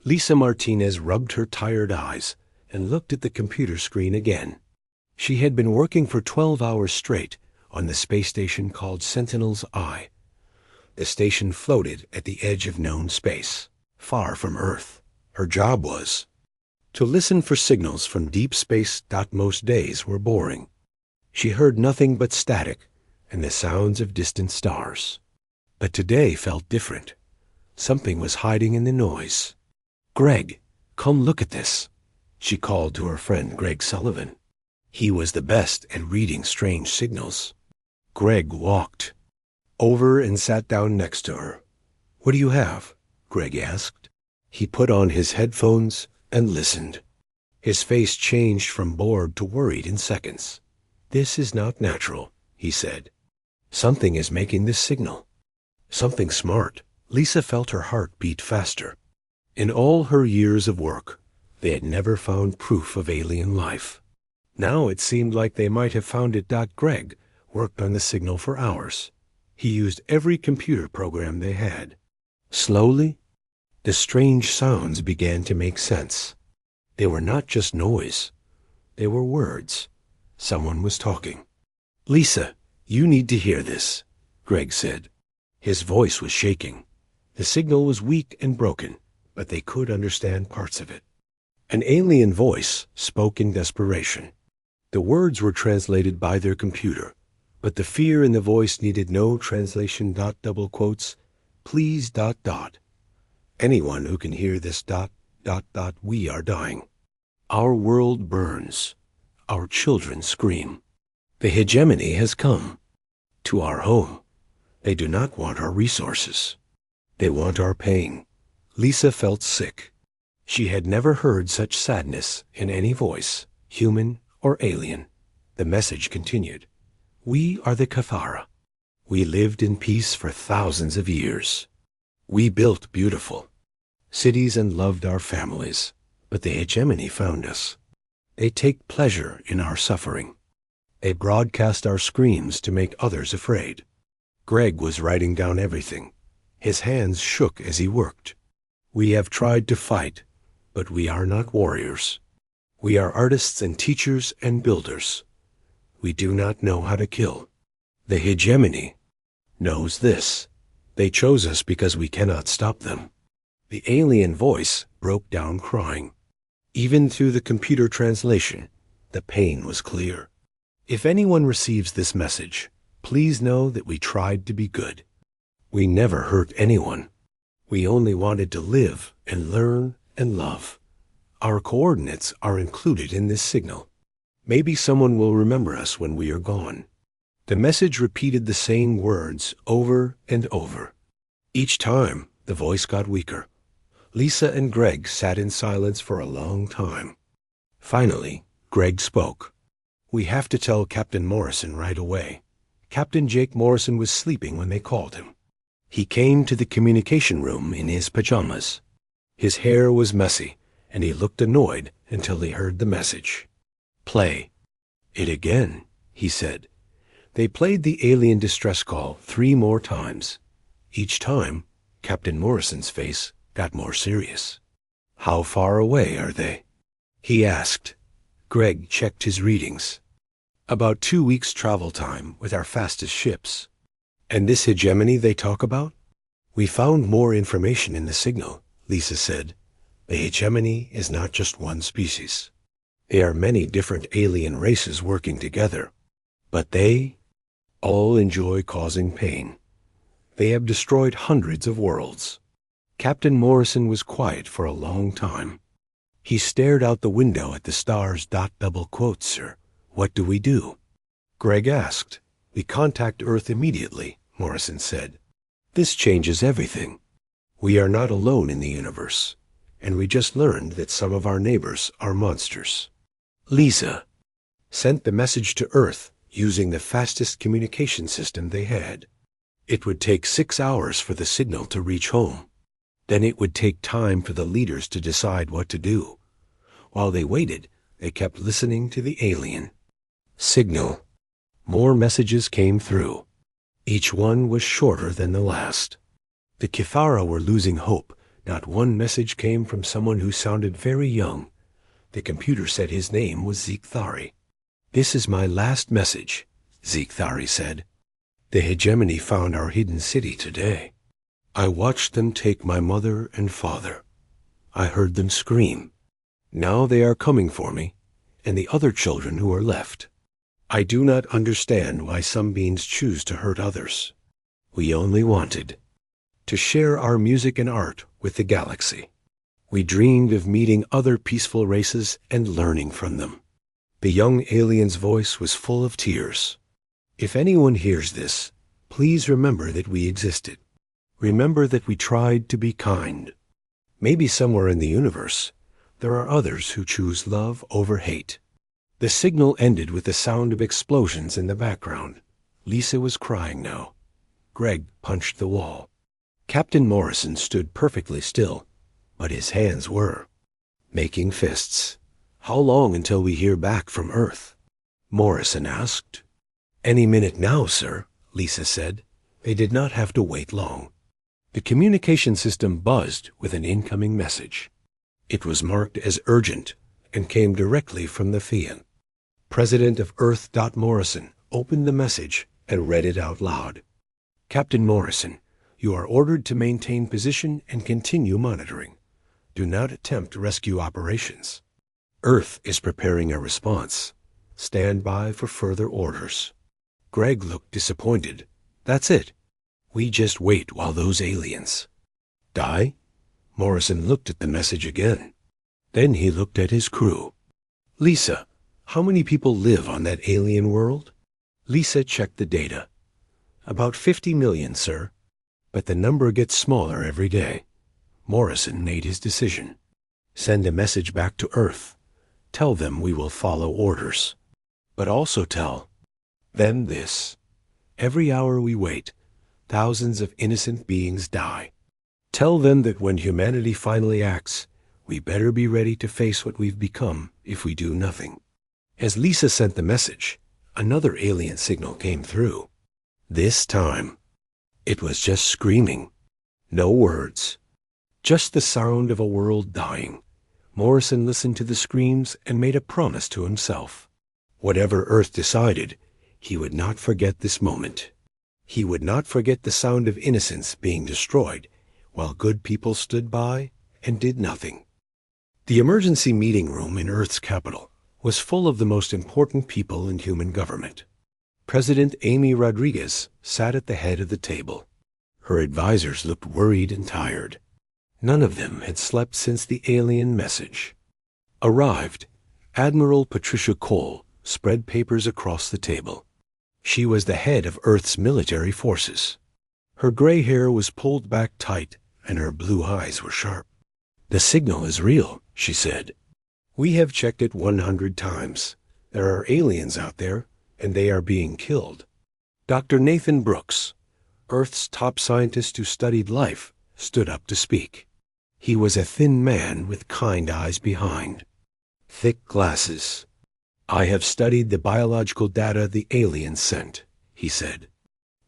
Lisa Martinez rubbed her tired eyes and looked at the computer screen again. She had been working for 12 hours straight on the space station called Sentinel's Eye. The station floated at the edge of known space, far from Earth. Her job was to listen for signals from deep space. Most days were boring. She heard nothing but static and the sounds of distant stars. But today felt different. Something was hiding in the noise. "Greg, come look at this," she called to her friend Greg Sullivan. He was the best at reading strange signals. Greg walked over and sat down next to her. "What do you have?" Greg asked. He put on his headphones and listened. His face changed from bored to worried in seconds. "This is not natural," he said. "Something is making this signal. Something smart." Lisa felt her heart beat faster. In all her years of work, they had never found proof of alien life. Now it seemed like they might have found it. Greg worked on the signal for hours. He used every computer program they had. Slowly, the strange sounds began to make sense. They were not just noise. They were words. Someone was talking. "Lisa, you need to hear this," Greg said. His voice was shaking. The signal was weak and broken, but they could understand parts of it. An alien voice spoke in desperation. The words were translated by their computer, but the fear in the voice needed no translation. Double quotes, "Please. Anyone who can hear this. We are dying. Our world burns. Our children scream. The hegemony has come to our home. They do not want our resources. They want our pain." Lisa felt sick. She had never heard such sadness in any voice, human or alien. The message continued. "We are the Cathara. We lived in peace for thousands of years. We built beautiful cities and loved our families, but the hegemony found us. They take pleasure in our suffering. They broadcast our screams to make others afraid." Greg was writing down everything. His hands shook as he worked. "We have tried to fight, but we are not warriors. We are artists and teachers and builders. We do not know how to kill. The hegemony knows this. They chose us because we cannot stop them." The alien voice broke down crying. Even through the computer translation, the pain was clear. "If anyone receives this message, please know that we tried to be good. We never hurt anyone. We only wanted to live and learn and love. Our coordinates are included in this signal. Maybe someone will remember us when we are gone." The message repeated the same words over and over. Each time, the voice got weaker. Lisa and Greg sat in silence for a long time. Finally, Greg spoke. "We have to tell Captain Morrison right away." Captain Jake Morrison was sleeping when they called him. He came to the communication room in his pajamas. His hair was messy, and he looked annoyed until he heard the message. "Play it again," he said. They played the alien distress call 3 more times. Each time, Captain Morrison's face got more serious. "How far away are they?" he asked. Greg checked his readings. "About 2 weeks' travel time with our fastest ships." "And this hegemony they talk about?" "We found more information in the signal," Lisa said. "The hegemony is not just one species. There are many different alien races working together. But they all enjoy causing pain. They have destroyed hundreds of worlds." Captain Morrison was quiet for a long time. He stared out the window at the stars. "Double quotes, sir. What do we do?" Greg asked. "We contact Earth immediately," Morrison said. "This changes everything. We are not alone in the universe, and we just learned that some of our neighbors are monsters." Lisa sent the message to Earth using the fastest communication system they had. It would take 6 hours for the signal to reach home. Then it would take time for the leaders to decide what to do. While they waited, they kept listening to the alien signal. More messages came through. Each one was shorter than the last. The Kithara were losing hope Not one message came from someone who sounded very young. The computer said his name was Zekthari. "This is my last message," Zekthari said. "The hegemony found our hidden city today. I watched them take my mother and father. I heard them scream. Now they are coming for me, and the other children who are left. I do not understand why some beings choose to hurt others. We only wanted to share our music and art with the galaxy. We dreamed of meeting other peaceful races and learning from them." The young alien's voice was full of tears. "If anyone hears this, please remember that we existed. Remember that we tried to be kind. Maybe somewhere in the universe, there are others who choose love over hate." The signal ended with the sound of explosions in the background. Lisa was crying now. Greg punched the wall. Captain Morrison stood perfectly still, but his hands were making fists. "How long until we hear back from Earth?" Morrison asked. "Any minute now, sir," Lisa said. They did not have to wait long. The communication system buzzed with an incoming message. It was marked as urgent and came directly from the Fian. President of Earth. Morrison opened the message and read it out loud. "Captain Morrison, you are ordered to maintain position and continue monitoring. Do not attempt rescue operations. Earth is preparing a response. Stand by for further orders." Greg looked disappointed. "That's it. We just wait while those aliens die?" Morrison looked at the message again. Then he looked at his crew. "Lisa, how many people live on that alien world?" Lisa checked the data. "About 50 million, sir. But the number gets smaller every day." Morrison made his decision. "Send a message back to Earth. Tell them we will follow orders. But also tell them this. Every hour we wait, thousands of innocent beings die. Tell them that when humanity finally acts, we better be ready to face what we've become if we do nothing." As Lisa sent the message, another alien signal came through. This time, it was just screaming. No words. Just the sound of a world dying. Morrison listened to the screams and made a promise to himself. Whatever Earth decided, he would not forget this moment. He would not forget the sound of innocence being destroyed while good people stood by and did nothing. The emergency meeting room in Earth's capital was full of the most important people in human government. President Amy Rodriguez sat at the head of the table. Her advisors looked worried and tired. None of them had slept since the alien message. Arrived, Admiral Patricia Cole spread papers across the table. She was the head of Earth's military forces. Her gray hair was pulled back tight, and her blue eyes were sharp. "The signal is real," she said. "We have checked it 100 times. There are aliens out there, and they are being killed." Dr. Nathan Brooks, Earth's top scientist who studied life, stood up to speak. He was a thin man with kind eyes behind thick glasses. "I have studied the biological data the aliens sent," he said.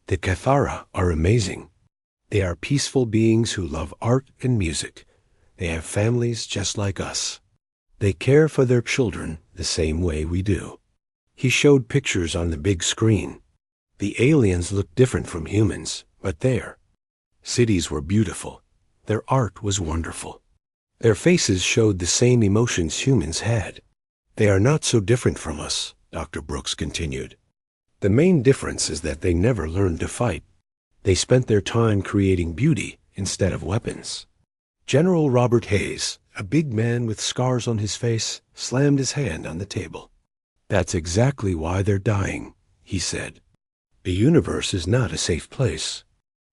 "The Cathara are amazing. They are peaceful beings who love art and music. They have families just like us. They care for their children the same way we do." He showed pictures on the big screen. The aliens looked different from humans, but their cities were beautiful. Their art was wonderful. Their faces showed the same emotions humans had. "They are not so different from us," Dr. Brooks continued. "The main difference is that they never learned to fight. They spent their time creating beauty instead of weapons." General Robert Hayes, a big man with scars on his face, slammed his hand on the table. "That's exactly why they're dying," he said. "The universe is not a safe place.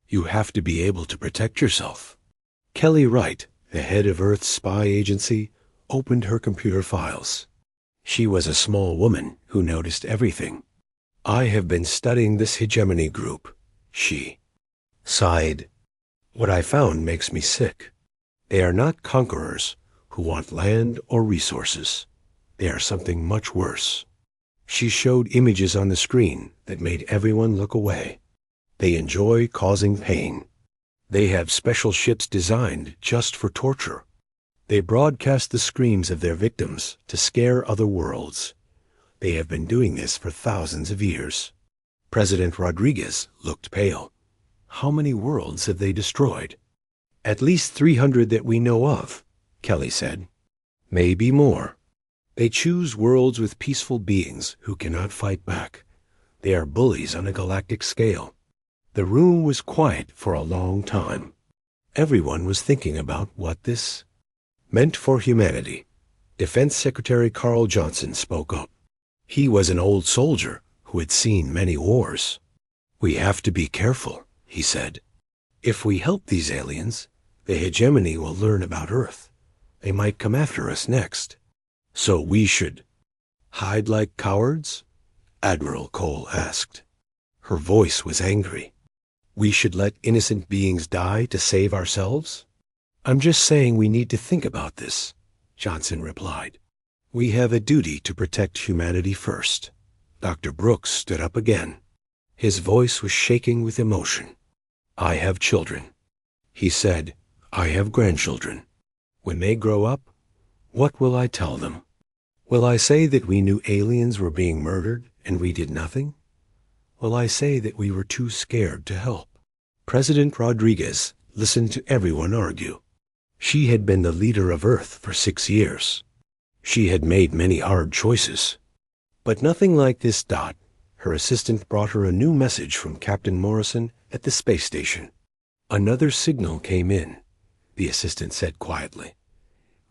You have to be able to protect yourself." Kelly Wright, the head of Earth's spy agency, opened her computer files. She was a small woman who noticed everything. "I have been studying this hegemony group," she sighed. "What I found makes me sick. They are not conquerors who want land or resources. They are something much worse." She showed images on the screen that made everyone look away. "They enjoy causing pain. They have special ships designed just for torture. They broadcast the screams of their victims to scare other worlds. They have been doing this for thousands of years. President Rodriguez looked pale. How many worlds have they destroyed? At least 300 that we know of, Kelly said. Maybe more. They choose worlds with peaceful beings who cannot fight back. They are bullies on a galactic scale. The room was quiet for a long time. Everyone was thinking about what this meant for humanity. Defense Secretary Carl Johnson spoke up. He was an old soldier who had seen many wars. We have to be careful, he said. If we help these aliens, the hegemony will learn about Earth. They might come after us next. So we should hide like cowards? Admiral Cole asked. Her voice was angry. We should let innocent beings die to save ourselves? I'm just saying we need to think about this, Johnson replied. We have a duty to protect humanity first. Dr. Brooks stood up again. His voice was shaking with emotion. I have children. He said, I have grandchildren. When they grow up, what will I tell them? Will I say that we knew aliens were being murdered and we did nothing? Will I say that we were too scared to help? President Rodriguez listened to everyone argue. She had been the leader of Earth for 6 years. She had made many hard choices. But nothing like this. Her assistant brought her a new message from Captain Morrison at the space station. Another signal came in, the assistant said quietly.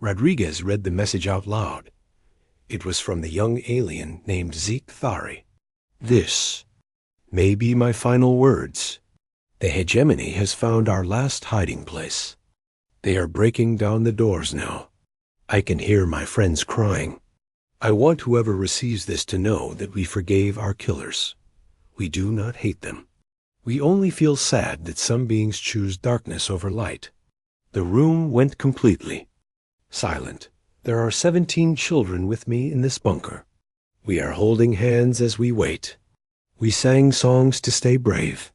Rodriguez read the message out loud. It was from the young alien named Zeke Thari. This may be my final words. The hegemony has found our last hiding place. They are breaking down the doors now. I can hear my friends crying. I want whoever receives this to know that we forgave our killers. We do not hate them. We only feel sad that some beings choose darkness over light. The room went completely silent. There are 17 children with me in this bunker. We are holding hands as we wait. We sang songs to stay brave.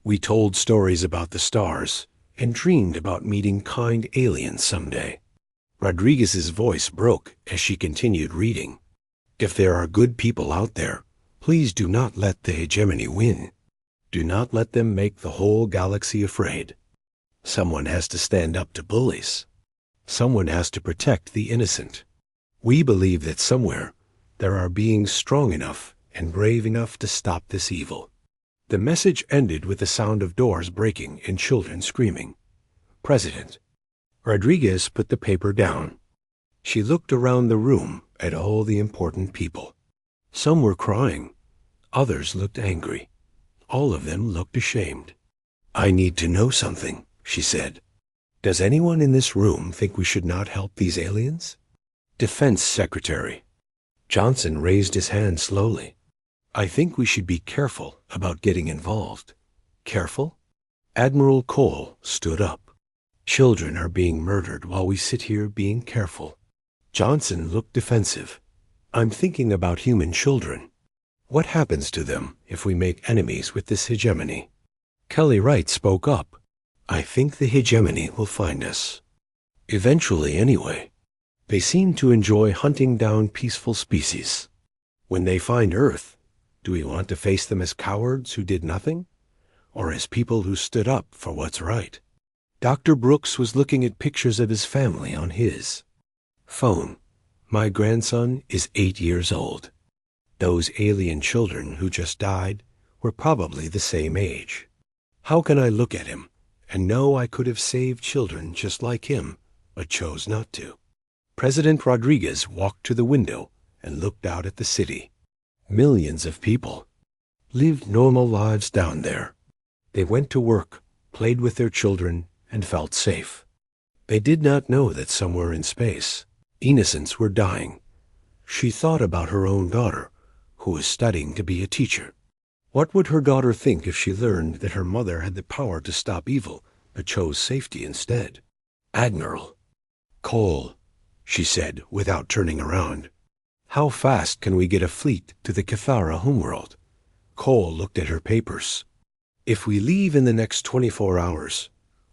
We told stories about the stars and dreamed about meeting kind aliens someday. Rodriguez's voice broke as she continued reading. If there are good people out there, please do not let the hegemony win. Do not let them make the whole galaxy afraid. Someone has to stand up to bullies. Someone has to protect the innocent. We believe that somewhere there are beings strong enough and brave enough to stop this evil. The message ended with the sound of doors breaking and children screaming. President. Rodriguez put the paper down. She looked around the room at all the important people. Some were crying. Others looked angry. All of them looked ashamed. I need to know something, she said. Does anyone in this room think we should not help these aliens? Defense Secretary. Johnson raised his hand slowly. I think we should be careful about getting involved. Careful? Admiral Cole stood up. Children are being murdered while we sit here being careful. Johnson looked defensive. I'm thinking about human children. What happens to them if we make enemies with this hegemony? Kelly Wright spoke up. I think the hegemony will find us. Eventually, anyway. They seem to enjoy hunting down peaceful species. When they find Earth, do we want to face them as cowards who did nothing? Or as people who stood up for what's right? Dr. Brooks was looking at pictures of his family on his phone. My grandson is 8 years old. Those alien children who just died were probably the same age. How can I look at him and know I could have saved children just like him, but chose not to? President Rodriguez walked to the window and looked out at the city. Millions of people lived normal lives down there. They went to work, played with their children, and felt safe. They did not know that somewhere in space, innocents were dying. She thought about her own daughter, who was studying to be a teacher. What would her daughter think if she learned that her mother had the power to stop evil, but chose safety instead? Admiral Cole, she said without turning around. How fast can we get a fleet to the Cathara homeworld? Cole looked at her papers. If we leave in the next 24 hours,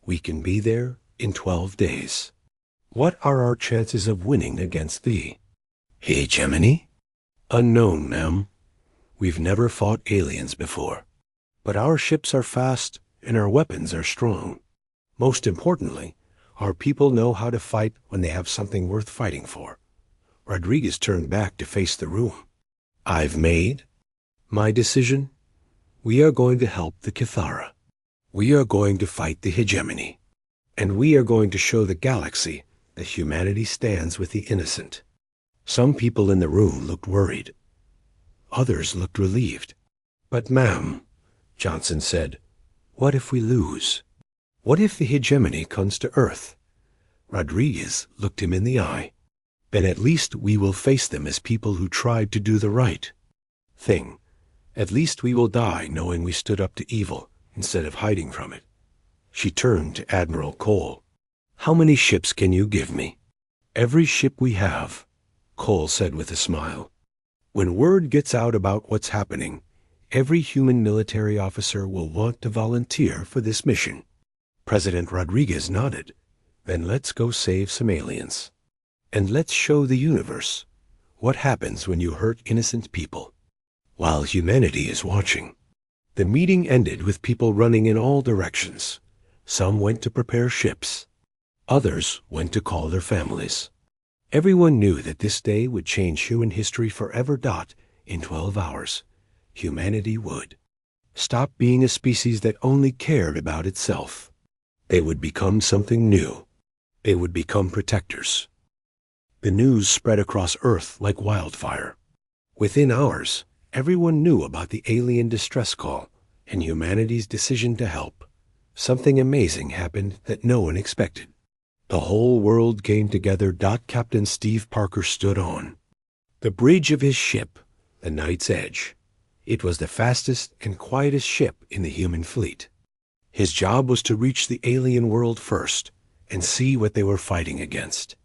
We can be there in 12 days. What are our chances of winning against the hegemony? Unknown, ma'am. We've never fought aliens before. But our ships are fast and our weapons are strong. Most importantly, our people know how to fight when they have something worth fighting for. Rodriguez turned back to face the room. I've made my decision. We are going to help the Kithara. We are going to fight the hegemony. And we are going to show the galaxy that humanity stands with the innocent. Some people in the room looked worried. Others looked relieved. But ma'am, Johnson said, what if we lose? What if the hegemony comes to Earth? Rodriguez looked him in the eye. Then at least we will face them as people who tried to do the right thing. At least we will die knowing we stood up to evil instead of hiding from it. She turned to Admiral Cole. How many ships can you give me? Every ship we have, Cole said with a smile. When word gets out about what's happening, every human military officer will want to volunteer for this mission. President Rodriguez nodded. Then let's go save some aliens. And let's show the universe what happens when you hurt innocent people, while humanity is watching. The meeting ended with people running in all directions. Some went to prepare ships. Others went to call their families. Everyone knew that this day would change human history forever. In 12 hours, humanity would stop being a species that only cared about itself. They would become something new. They would become protectors. The news spread across Earth like wildfire. Within hours, everyone knew about the alien distress call and humanity's decision to help. Something amazing happened that no one expected. The whole world came together. Captain Steve Parker stood on the bridge of his ship, the Knight's Edge. It was the fastest and quietest ship in the human fleet. His job was to reach the alien world first and see what they were fighting against.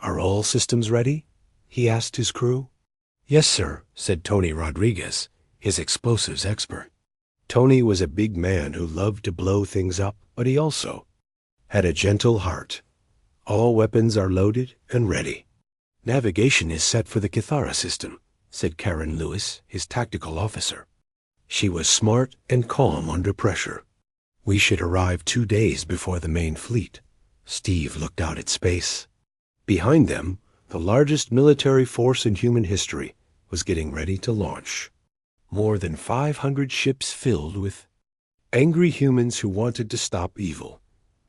Are all systems ready? He asked his crew. Yes, sir, said Tony Rodriguez, his explosives expert. Tony was a big man who loved to blow things up, but he also had a gentle heart. All weapons are loaded and ready. Navigation is set for the Kithara system, said Karen Lewis, his tactical officer. She was smart and calm under pressure. We should arrive 2 days before the main fleet. Steve looked out at space. Behind them, the largest military force in human history was getting ready to launch. More than 500 ships filled with angry humans who wanted to stop evil.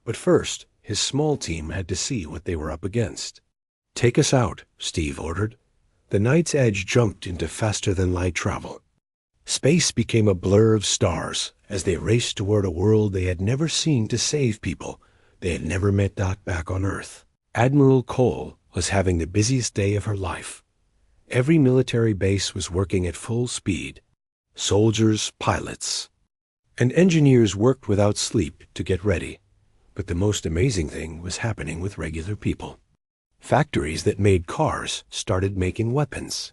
But first, his small team had to see what they were up against. Take us out, Steve ordered. The Knight's Edge jumped into faster-than-light travel. Space became a blur of stars as they raced toward a world they had never seen to save people they had never met. Back on Earth, Admiral Cole was having the busiest day of her life. Every military base was working at full speed. Soldiers, pilots, and engineers worked without sleep to get ready. But the most amazing thing was happening with regular people. Factories that made cars started making weapons.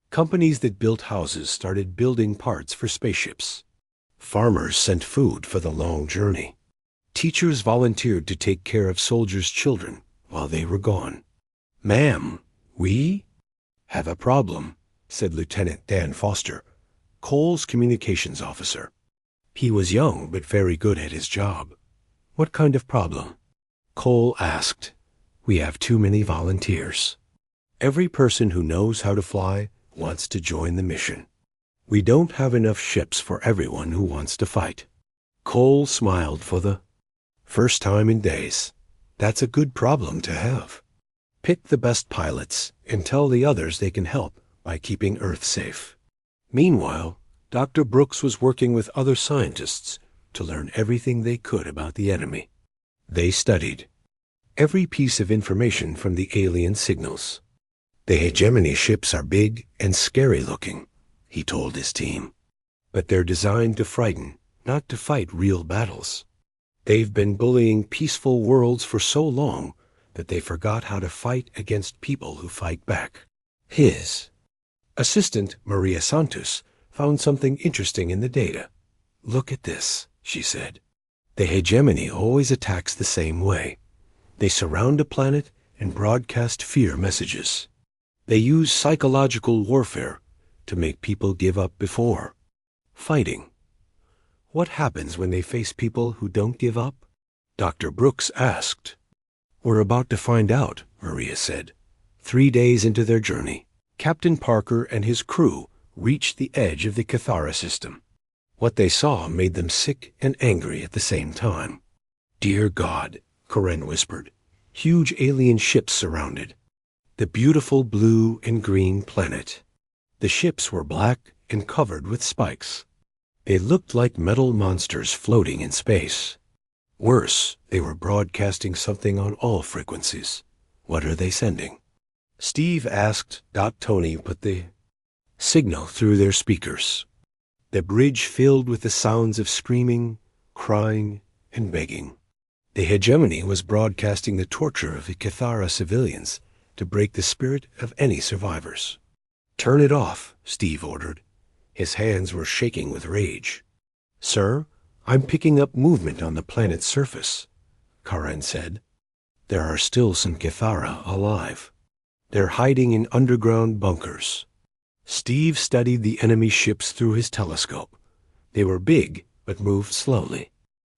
Companies that built houses started building parts for spaceships. Farmers sent food for the long journey. Teachers volunteered to take care of soldiers' children while they were gone. Ma'am, we have a problem, said Lieutenant Dan Foster, Cole's communications officer. He was young but very good at his job. What kind of problem? Cole asked. We have too many volunteers. Every person who knows how to fly wants to join the mission. We don't have enough ships for everyone who wants to fight. Cole smiled for the first time in days. That's a good problem to have. Pick the best pilots and tell the others they can help by keeping Earth safe. Meanwhile, Dr. Brooks was working with other scientists to learn everything they could about the enemy. They studied every piece of information from the alien signals. The hegemony ships are big and scary-looking, he told his team. But they're designed to frighten, not to fight real battles. They've been bullying peaceful worlds for so long that they forgot how to fight against people who fight back. His assistant, Maria Santos, found something interesting in the data. Look at this, she said. The hegemony always attacks the same way. They surround a planet and broadcast fear messages. They use psychological warfare to make people give up before fighting. What happens when they face people who don't give up? Dr. Brooks asked. We're about to find out, Maria said. 3 days into their journey, Captain Parker and his crew reached the edge of the Cathara system. What they saw made them sick and angry at the same time. Dear God, Karen whispered. Huge alien ships surrounded the beautiful blue and green planet. The ships were black and covered with spikes. They looked like metal monsters floating in space. Worse, they were broadcasting something on all frequencies. What are they sending? Steve asked. Tony put the signal through their speakers. The bridge filled with the sounds of screaming, crying, and begging. The hegemony was broadcasting the torture of the Cathara civilians to break the spirit of any survivors. Turn it off, Steve ordered. His hands were shaking with rage. Sir, I'm picking up movement on the planet's surface, Karen said. There are still some Cathara alive. They're hiding in underground bunkers. Steve studied the enemy ships through his telescope. They were big, but moved slowly.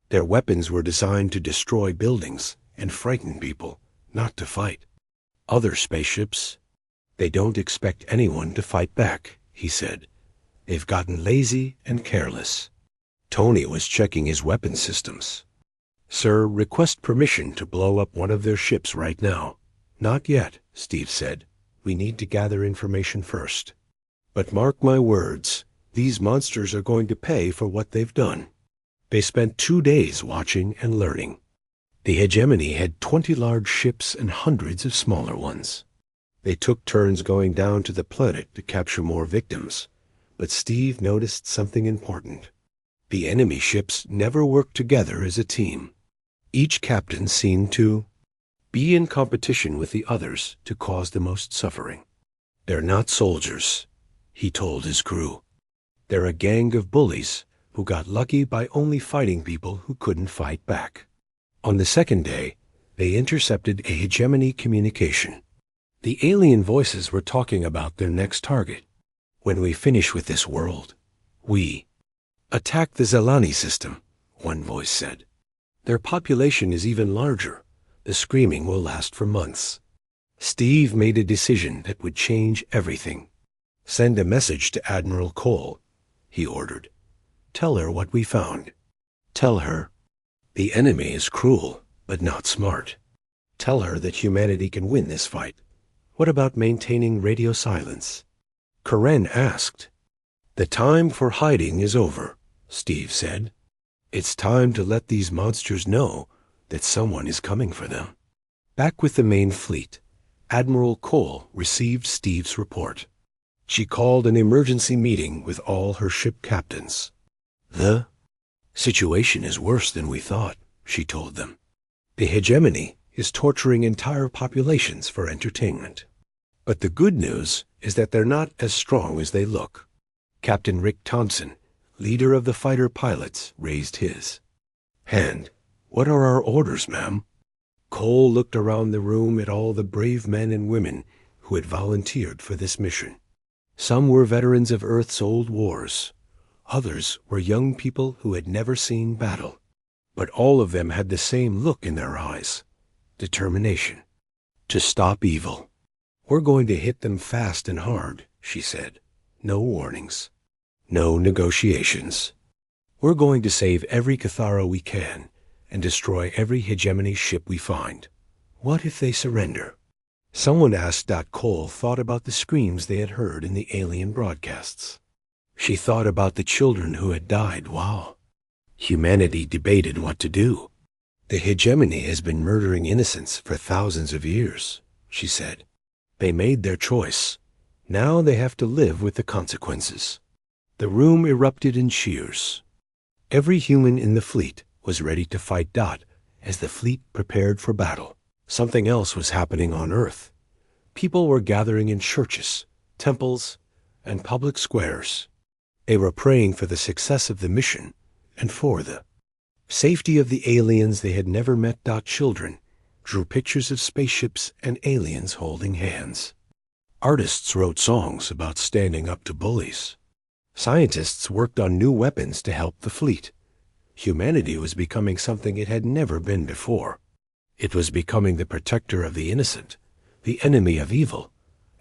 Their weapons were designed to destroy buildings and frighten people, not to fight. Other spaceships, they don't expect anyone to fight back, he said. They've gotten lazy and careless. Tony was checking his weapon systems. Sir, request permission to blow up one of their ships right now. Not yet, Steve said. We need to gather information first. But mark my words, these monsters are going to pay for what they've done. They spent 2 days watching and learning. The hegemony had 20 large ships and hundreds of smaller ones. They took turns going down to the planet to capture more victims. But Steve noticed something important. The enemy ships never worked together as a team. Each captain seemed to be in competition with the others to cause the most suffering. They're not soldiers, he told his crew. They're a gang of bullies who got lucky by only fighting people who couldn't fight back. On the second day, they intercepted a hegemony communication. The alien voices were talking about their next target. When we finish with this world, we attack the Zelani system, one voice said. Their population is even larger. The screaming will last for months. Steve made a decision that would change everything. Send a message to Admiral Cole, he ordered. Tell her what we found. Tell her the enemy is cruel, but not smart. Tell her that humanity can win this fight. What about maintaining radio silence? Karen asked. The time for hiding is over, Steve said. It's time to let these monsters know that someone is coming for them. Back with the main fleet, Admiral Cole received Steve's report. She called an emergency meeting with all her ship captains. The situation is worse than we thought, she told them. The hegemony is torturing entire populations for entertainment. But the good news is that they're not as strong as they look. Captain Rick Thompson, leader of the fighter pilots, raised his hand. What are our orders, ma'am? Cole looked around the room at all the brave men and women who had volunteered for this mission. Some were veterans of Earth's old wars. Others were young people who had never seen battle. But all of them had the same look in their eyes. Determination. To stop evil. We're going to hit them fast and hard, she said. No warnings. No negotiations. We're going to save every Cathara we can and destroy every hegemony ship we find. What if they surrender? Someone asked. Cole thought about the screams they had heard in the alien broadcasts. She thought about the children who had died. Wow. Humanity debated what to do. The hegemony has been murdering innocents for thousands of years, she said. They made their choice. Now they have to live with the consequences. The room erupted in cheers. Every human in the fleet was ready to fight as the fleet prepared for battle. Something else was happening on Earth. People were gathering in churches, temples, and public squares. They were praying for the success of the mission and for the Safety of the aliens they had never met. Children drew pictures of spaceships and aliens holding hands. Artists wrote songs about standing up to bullies. Scientists worked on new weapons to help the fleet. Humanity was becoming something it had never been before. It was becoming the protector of the innocent, the enemy of evil,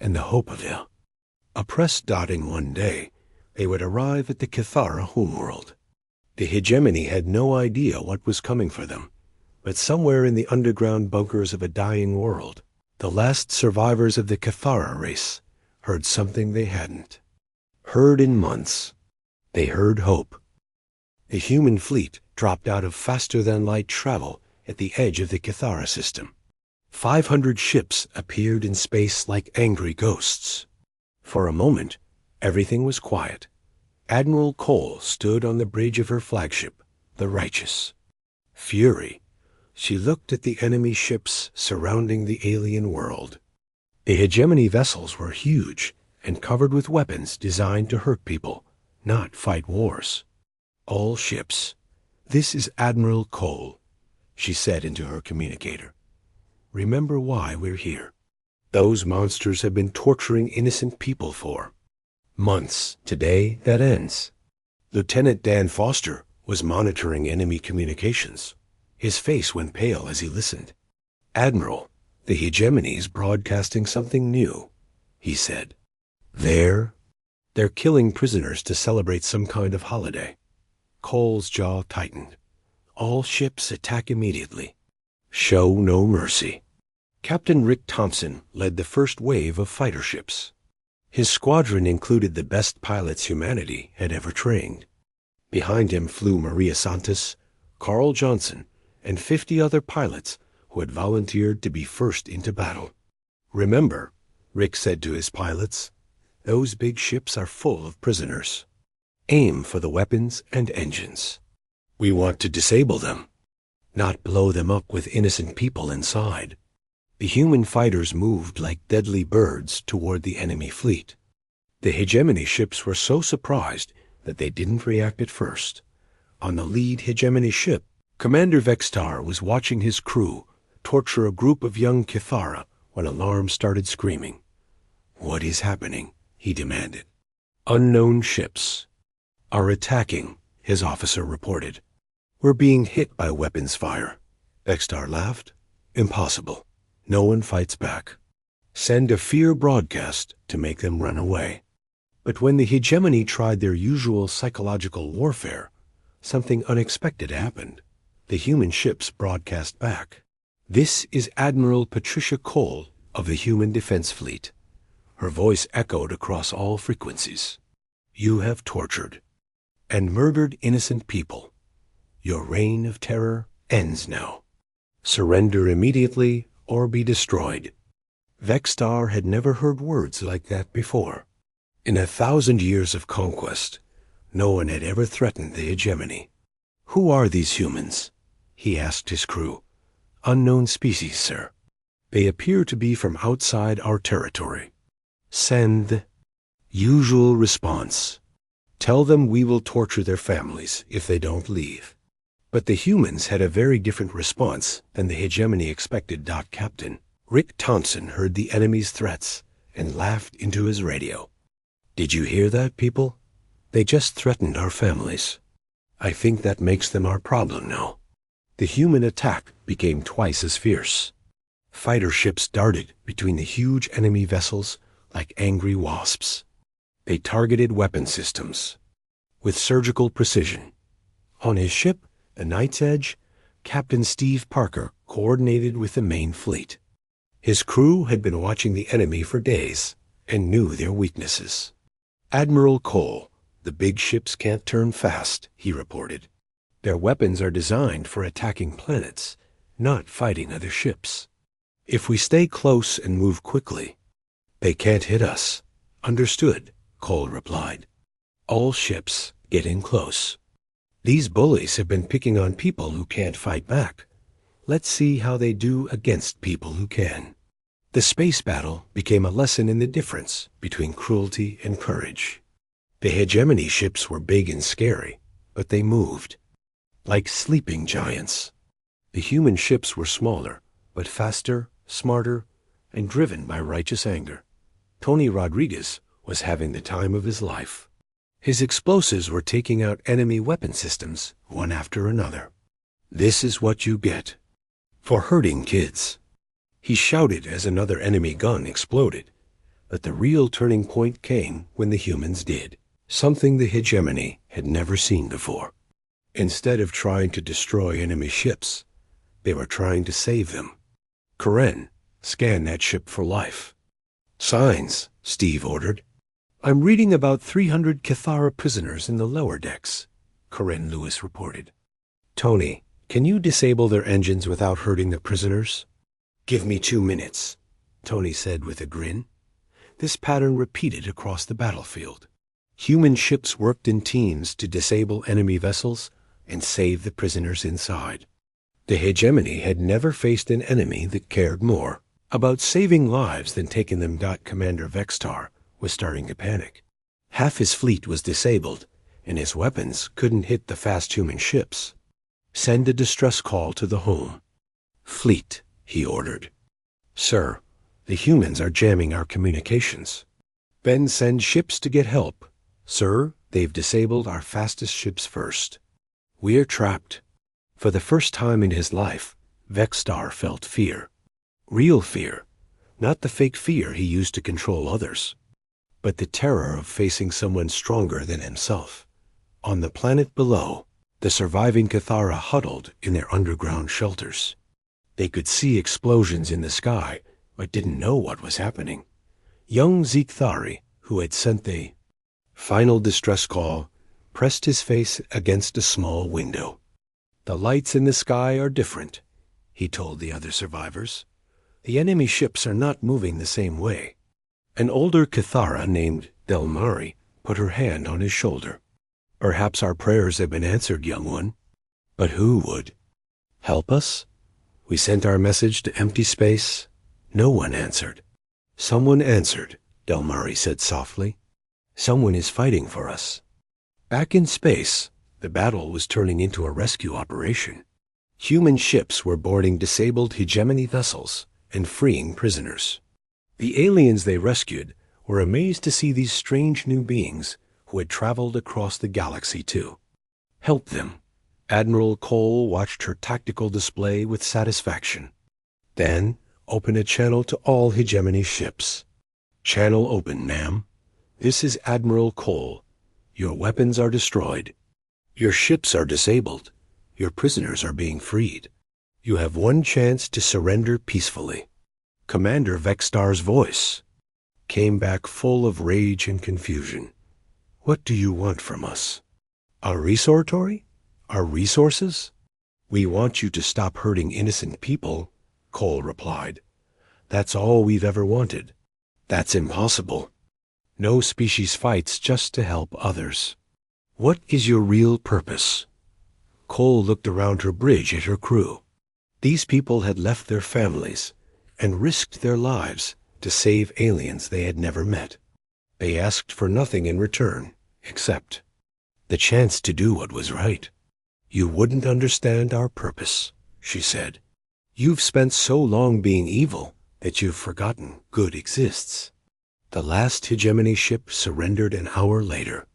and the hope of ill. Oppressed. In one day, they would arrive at the Cathara homeworld. The hegemony had no idea what was coming for them, but somewhere in the underground bunkers of a dying world, the last survivors of the Cathara race heard something they hadn't heard in months. They heard hope. A human fleet dropped out of faster-than-light travel at the edge of the Cathara system. 500 ships appeared in space like angry ghosts. For a moment, everything was quiet. Admiral Cole stood on the bridge of her flagship, the Righteous. Fury, she looked at the enemy ships surrounding the alien world. The hegemony vessels were huge and covered with weapons designed to hurt people, not fight wars. All ships. This is Admiral Cole, she said into her communicator. Remember why we're here. Those monsters have been torturing innocent people for months. Today, that ends. Lieutenant Dan Foster was monitoring enemy communications. His face went pale as he listened. Admiral, the hegemony is broadcasting something new, he said. They're killing prisoners to celebrate some kind of holiday. Cole's jaw tightened. All ships attack immediately. Show no mercy. Captain Rick Thompson led the first wave of fighter ships. His squadron included the best pilots humanity had ever trained. Behind him flew Maria Santos, Carl Johnson, and 50 other pilots who had volunteered to be first into battle. Remember, Rick said to his pilots, those big ships are full of prisoners. Aim for the weapons and engines. We want to disable them, not blow them up with innocent people inside. The human fighters moved like deadly birds toward the enemy fleet. The hegemony ships were so surprised that they didn't react at first. On the lead hegemony ship, Commander Vextar was watching his crew torture a group of young Cathara when alarm started screaming. What is happening? He demanded. Unknown ships are attacking, his officer reported. We're being hit by weapons fire. Vextar laughed. Impossible. No one fights back. Send a fear broadcast to make them run away. But when the hegemony tried their usual psychological warfare, something unexpected happened. The human ships broadcast back. This is Admiral Patricia Cole of the Human Defense Fleet. Her voice echoed across all frequencies. You have tortured and murdered innocent people. Your reign of terror ends now. Surrender immediately or be destroyed. Vextar had never heard words like that before. In 1,000 years of conquest, no one had ever threatened the hegemony. Who are these humans? He asked his crew. Unknown species, sir. They appear to be from outside our territory. Send. Usual response. Tell them we will torture their families if they don't leave. But the humans had a very different response than the hegemony expected. Captain Rick Thompson heard the enemy's threats and laughed into his radio. Did you hear that, people? They just threatened our families. I think that makes them our problem now. The human attack became twice as fierce. Fighter ships darted between the huge enemy vessels like angry wasps. They targeted weapon systems with surgical precision. On his ship, the Knight's Edge, Captain Steve Parker coordinated with the main fleet. His crew had been watching the enemy for days and knew their weaknesses. Admiral Cole, the big ships can't turn fast, he reported. Their weapons are designed for attacking planets, not fighting other ships. If we stay close and move quickly, they can't hit us. Understood, Cole replied. All ships get in close. These bullies have been picking on people who can't fight back. Let's see how they do against people who can. The space battle became a lesson in the difference between cruelty and courage. The hegemony ships were big and scary, but they moved. like sleeping giants. The human ships were smaller, but faster, smarter, and driven by righteous anger. Tony Rodriguez was having the time of his life. His explosives were taking out enemy weapon systems, one after another. "This is what you get for hurting kids," he shouted as another enemy gun exploded. But the real turning point came when the humans did something the hegemony had never seen before. Instead of trying to destroy enemy ships, they were trying to save them. "Karen, scan that ship for life." "Signs," Steve ordered. "I'm reading about 300 Cathara prisoners in the lower decks," Karen Lewis reported. "Tony, can you disable their engines without hurting the prisoners?" "Give me 2 minutes," Tony said with a grin. This pattern repeated across the battlefield. Human ships worked in teams to disable enemy vessels and save the prisoners inside. The hegemony had never faced an enemy that cared more about saving lives than taking them. Commander Vextar was starting to panic. Half his fleet was disabled, and his weapons couldn't hit the fast human ships. "Send a distress call to the home fleet," he ordered. "Sir, the humans are jamming our communications." "Then send ships to get help." "Sir, they've disabled our fastest ships first. We're trapped." For the first time in his life, Vextar felt fear. Real fear, not the fake fear he used to control others, but the terror of facing someone stronger than himself. On the planet below, the surviving Cathara huddled in their underground shelters. They could see explosions in the sky, but didn't know what was happening. Young Zeke Thari, who had sent the final distress call, pressed his face against a small window. "The lights in the sky are different," he told the other survivors. "The enemy ships are not moving the same way." An older Cathara named Delmari put her hand on his shoulder. "Perhaps our prayers have been answered, young one." "But who would help us? We sent our message to empty space. No one answered." "Someone answered," Delmari said softly. "Someone is fighting for us." Back in space, the battle was turning into a rescue operation. Human ships were boarding disabled hegemony vessels and freeing prisoners. The aliens they rescued were amazed to see these strange new beings who had traveled across the galaxy to help them. Admiral Cole watched her tactical display with satisfaction. Then opened a channel to all hegemony ships. "Channel open, ma'am. This is Admiral Cole. Your weapons are destroyed. Your ships are disabled. Your prisoners are being freed. You have one chance to surrender peacefully." Commander Vextar's voice came back full of rage and confusion. "What do you want from us? Our resortory? Our resources?" "We want you to stop hurting innocent people," Cole replied. "That's all we've ever wanted." "That's impossible. No species fights just to help others." "What is your real purpose?" Cole looked around her bridge at her crew. These people had left their families and risked their lives to save aliens they had never met. They asked for nothing in return, except the chance to do what was right. "You wouldn't understand our purpose," she said. "You've spent so long being evil that you've forgotten good exists." The last hegemony ship surrendered an hour later.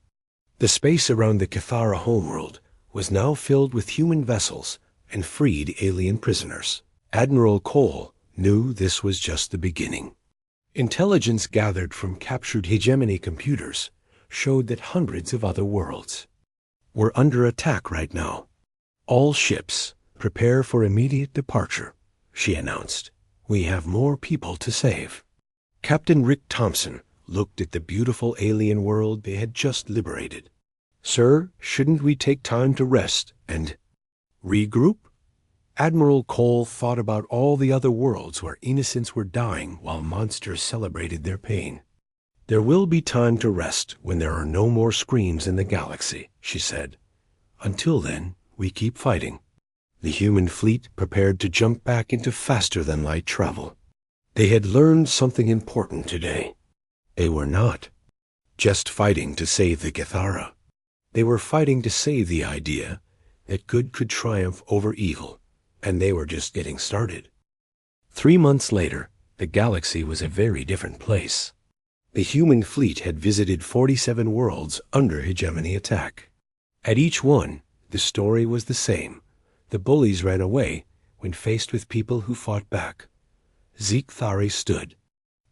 The space around the Cathara homeworld was now filled with human vessels and freed alien prisoners. Admiral Cole knew this was just the beginning. Intelligence gathered from captured hegemony computers showed that hundreds of other worlds were under attack right now. "All ships, prepare for immediate departure," she announced. "We have more people to save." Captain Rick Thompson looked at the beautiful alien world they had just liberated. "Sir, shouldn't we take time to rest and regroup?" Admiral Cole thought about all the other worlds where innocents were dying while monsters celebrated their pain. "There will be time to rest when there are no more screams in the galaxy," she said. "Until then, we keep fighting." The human fleet prepared to jump back into faster-than-light travel. They had learned something important today. They were not just fighting to save the Cathara. They were fighting to save the idea that good could triumph over evil, and they were just getting started. 3 months later, the galaxy was a very different place. The human fleet had visited 47 worlds under hegemony attack. At each one, the story was the same. The bullies ran away when faced with people who fought back. Zeke-Thari stood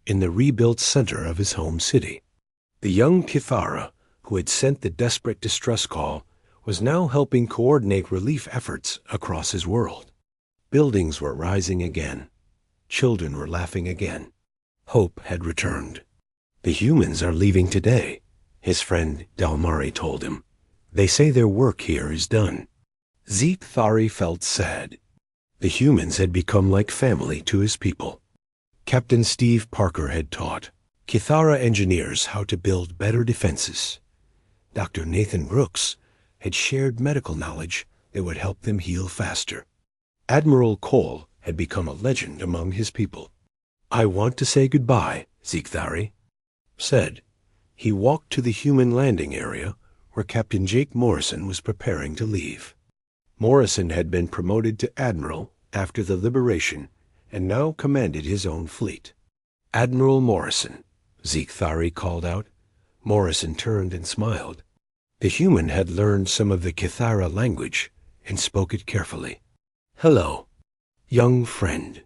in the rebuilt center of his home city. The young Kithara, who had sent the desperate distress call, was now helping coordinate relief efforts across his world. Buildings were rising again. Children were laughing again. Hope had returned. The humans are leaving today, his friend Dalmari told him. They say their work here is done. Zeke-Thari felt sad. The humans had become like family to his people. Captain Steve Parker had taught Kithara engineers how to build better defenses. Dr. Nathan Brooks had shared medical knowledge that would help them heal faster. Admiral Cole had become a legend among his people. "I want to say goodbye," Zeke-Thari said. He walked to the human landing area where Captain Jake Morrison was preparing to leave. Morrison had been promoted to admiral after the liberation and now commanded his own fleet. "Admiral Morrison," Zeke-Thari called out. Morrison turned and smiled. The human had learned some of the Kithara language and spoke it carefully. "Hello, young friend.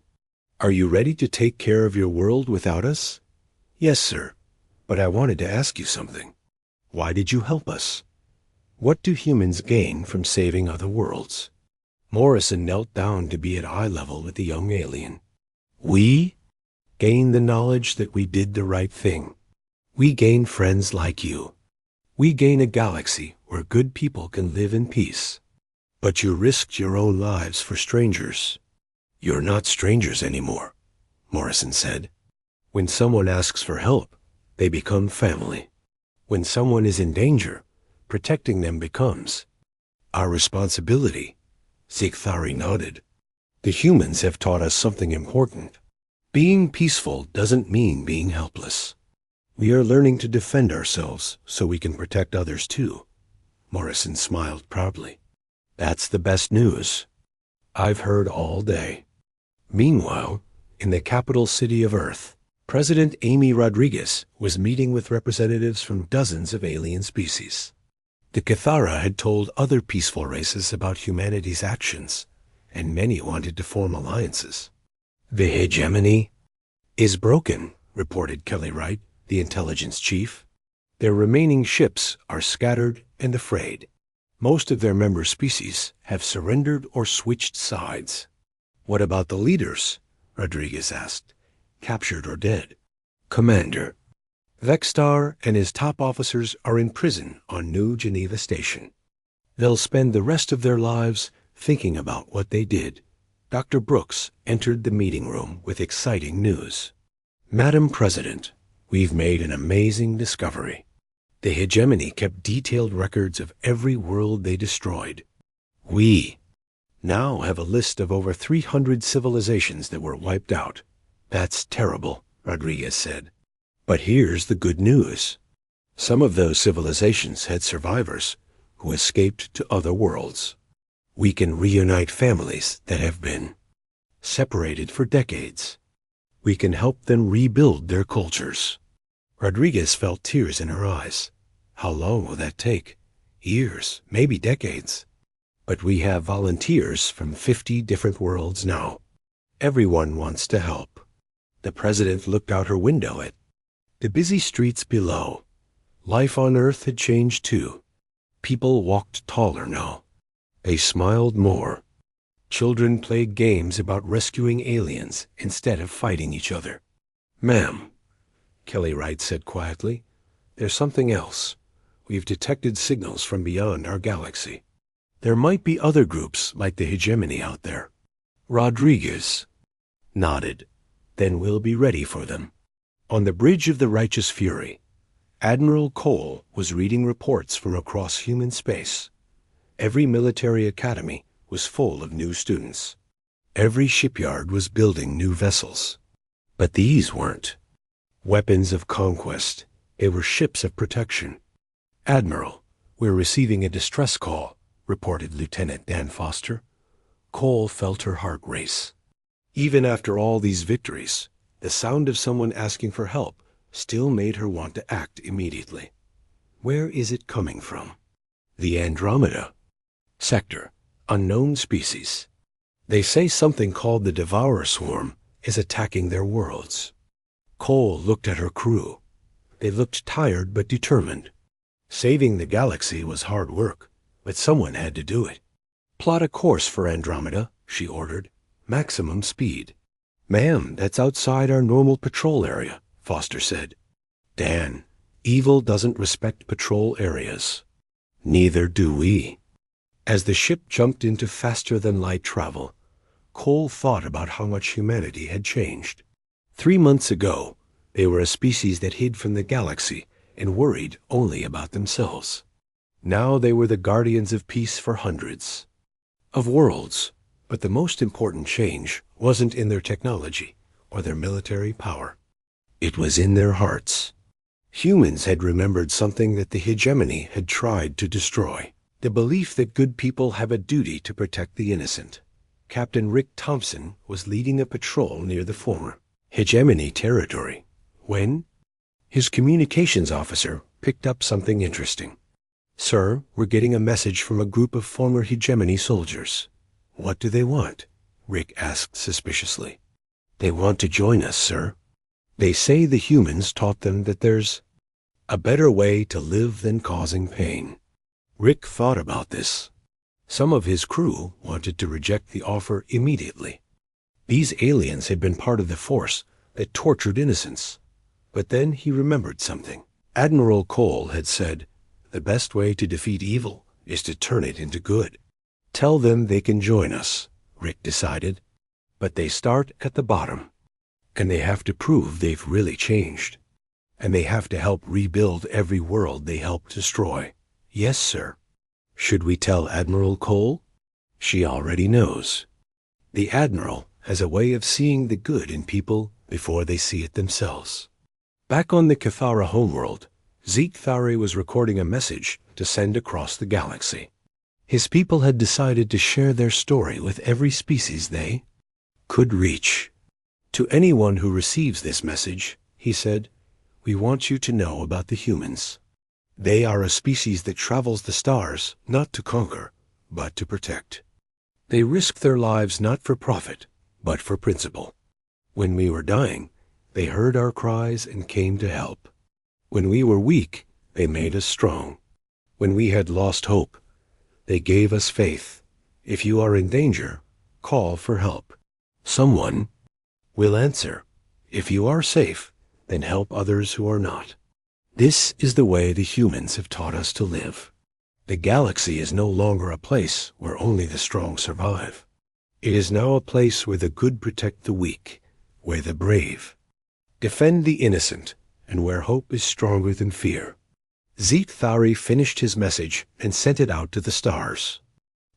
Are you ready to take care of your world without us?" "Yes, sir, but I wanted to ask you something. Why did you help us? What do humans gain from saving other worlds?" Morrison knelt down to be at eye level with the young alien. "We gain the knowledge that we did the right thing. We gain friends like you. We gain a galaxy where good people can live in peace. But you risked your own lives for strangers." "You're not strangers anymore," Morrison said. "When someone asks for help, they become family. When someone is in danger, protecting them becomes our responsibility." Zeke-Thari nodded. "The humans have taught us something important. Being peaceful doesn't mean being helpless. We are learning to defend ourselves so we can protect others too." Morrison smiled proudly. "That's the best news I've heard all day." Meanwhile, in the capital city of Earth, President Amy Rodriguez was meeting with representatives from dozens of alien species. The Kithara had told other peaceful races about humanity's actions, and many wanted to form alliances. "The hegemony is broken," reported Kelly Wright, the intelligence chief. "Their remaining ships are scattered and afraid. Most of their member species have surrendered or switched sides." "What about the leaders?" Rodriguez asked. "Captured or dead?" "Commander Vextar and his top officers are in prison on New Geneva Station. They'll spend the rest of their lives thinking about what they did." Dr. Brooks entered the meeting room with exciting news. "Madam President, we've made an amazing discovery. The hegemony kept detailed records of every world they destroyed. We now have a list of over 300 civilizations that were wiped out." "That's terrible," Rodriguez said. "But here's the good news. Some of those civilizations had survivors who escaped to other worlds. We can reunite families that have been separated for decades. We can help them rebuild their cultures." Rodriguez felt tears in her eyes. "How long will that take? Years, maybe decades. But we have volunteers from 50 different worlds now. Everyone wants to help." The president looked out her window at the busy streets below. Life on Earth had changed too. People walked taller now. They smiled more. Children played games about rescuing aliens instead of fighting each other. "Ma'am," Kelly Wright said quietly, "there's something else. We've detected signals from beyond our galaxy. There might be other groups like the hegemony out there." Rodriguez nodded. "Then we'll be ready for them." On the bridge of the Righteous Fury, Admiral Cole was reading reports from across human space. Every military academy was full of new students. Every shipyard was building new vessels. But these weren't weapons of conquest. They were ships of protection. "Admiral, we're receiving a distress call," reported Lieutenant Dan Foster. Cole felt her heart race. Even after all these victories, the sound of someone asking for help still made her want to act immediately. Where is it coming from? The Andromeda. Sector, unknown species. They say something called the Devourer Swarm is attacking their worlds. Cole looked at her crew. They looked tired but determined. Saving the galaxy was hard work, but someone had to do it. Plot a course for Andromeda, she ordered. Maximum speed. Ma'am, that's outside our normal patrol area, Foster said. Dan, evil doesn't respect patrol areas. Neither do we. As the ship jumped into faster-than-light travel, Cole thought about how much humanity had changed. 3 months ago, they were a species that hid from the galaxy and worried only about themselves. Now they were the guardians of peace for hundreds of worlds. But the most important change wasn't in their technology or their military power. It was in their hearts. Humans had remembered something that the hegemony had tried to destroy. The belief that good people have a duty to protect the innocent. Captain Rick Thompson was leading a patrol near the former hegemony territory when his communications officer picked up something interesting. Sir, we're getting a message from a group of former hegemony soldiers. What do they want? Rick asked suspiciously. They want to join us, sir. They say the humans taught them that there's a better way to live than causing pain. Rick thought about this. Some of his crew wanted to reject the offer immediately. These aliens had been part of the force that tortured innocents. But then he remembered something. Admiral Cole had said, the best way to defeat evil is to turn it into good. Tell them they can join us, Rick decided. But they start at the bottom. And they have to prove they've really changed. And they have to help rebuild every world they helped destroy. Yes, sir. Should we tell Admiral Cole? She already knows. The Admiral has a way of seeing the good in people before they see it themselves. Back on the Cathara homeworld, Zeke Thari was recording a message to send across the galaxy. His people had decided to share their story with every species they could reach. To anyone who receives this message, he said, we want you to know about the humans. They are a species that travels the stars not to conquer, but to protect. They risk their lives not for profit, but for principle. When we were dying, they heard our cries and came to help. When we were weak, they made us strong. When we had lost hope, they gave us faith. If you are in danger, call for help. Someone will answer. If you are safe, then help others who are not. This is the way the humans have taught us to live. The galaxy is no longer a place where only the strong survive. It is now a place where the good protect the weak, where the brave defend the innocent, and where hope is stronger than fear. Zeke Thari finished his message and sent it out to the stars.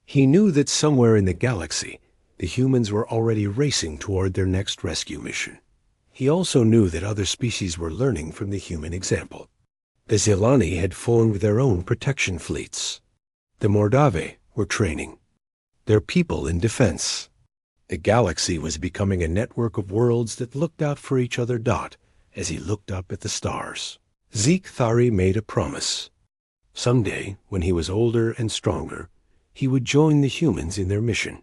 He knew that somewhere in the galaxy, the humans were already racing toward their next rescue mission. He also knew that other species were learning from the human example. The Zilani had formed their own protection fleets. The Mordave were training their people in defense. The galaxy was becoming a network of worlds that looked out for each other. As he looked up at the stars, Zeke Thari made a promise. Someday, when he was older and stronger, he would join the humans in their mission.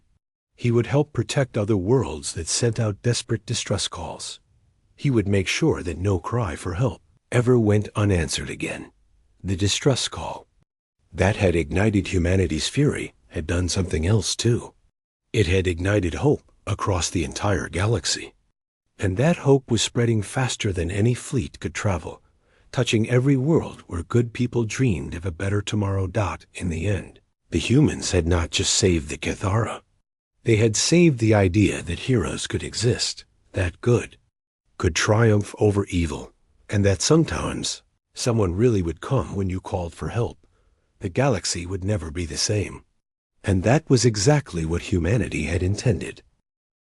He would help protect other worlds that sent out desperate distress calls. He would make sure that no cry for help ever went unanswered again. The distress call that had ignited humanity's fury had done something else too. It had ignited hope across the entire galaxy. And that hope was spreading faster than any fleet could travel, touching every world where good people dreamed of a better tomorrow. In the end, the humans had not just saved the Cathara. They had saved the idea that heroes could exist, that good could triumph over evil, and that sometimes someone really would come when you called for help. The galaxy would never be the same. And that was exactly what humanity had intended.